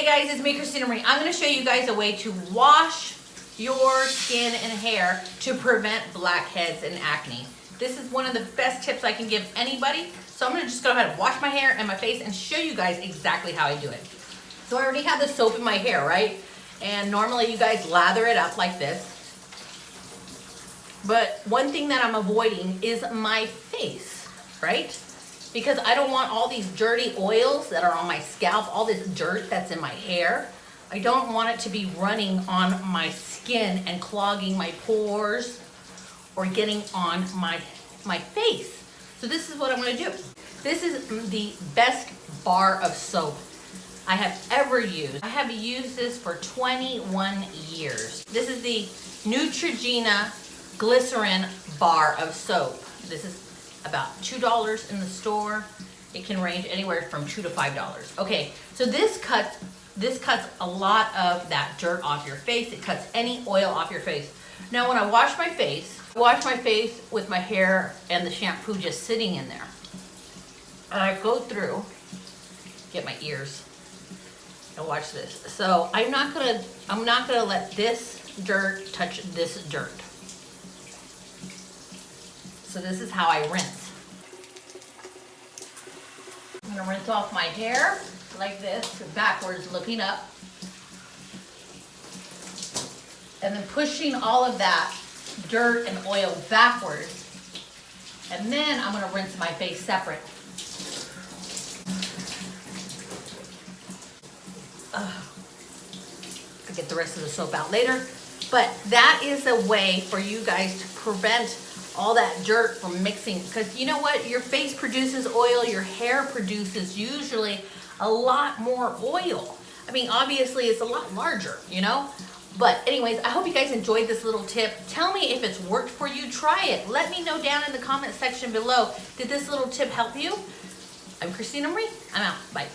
Hey guys, it's me, Christina Marie. I'm going to show you guys a way to wash your skin and hair to prevent blackheads and acne. This is one of the best tips I can give anybody. So I'm going to just go ahead and wash my hair and my face and show you guys exactly how I do it. So I already have the soap in my hair, right? And normally you guys lather it up like this. But one thing that I'm avoiding is my face, right? Because I don't want all these dirty oils that are on my scalp, all this dirt that's in my hair. I don't want it to be running on my skin and clogging my pores or getting on my face. So this is what I'm gonna do. This is the best bar of soap I have ever used. I have used this for 21 years. This is the Neutrogena glycerin bar of soap. This is about $2 in the store. It can range anywhere from $2 to $5. Okay, so this cuts a lot of that dirt off your face. It cuts any oil off your face. Now when I wash my face with my hair and the shampoo just sitting in there. And I go through, get my ears, and watch this. So I'm not gonna let this dirt touch this dirt. So this is how I rinse. I'm gonna rinse off my hair like this, backwards, looking up. And then pushing all of that dirt and oil backwards. And then I'm gonna rinse my face separate. I'll get the rest of the soap out later. But that is a way for you guys to prevent all that dirt from mixing, because you know what, your face produces oil, your hair produces usually a lot more oil. I mean, obviously it's a lot larger, you know, but anyways, I hope you guys enjoyed this little tip. Tell me if it's worked for you. Try it. Let me know down in the comment section below. Did this little tip help you? I'm Christina Marie. I'm out. Bye.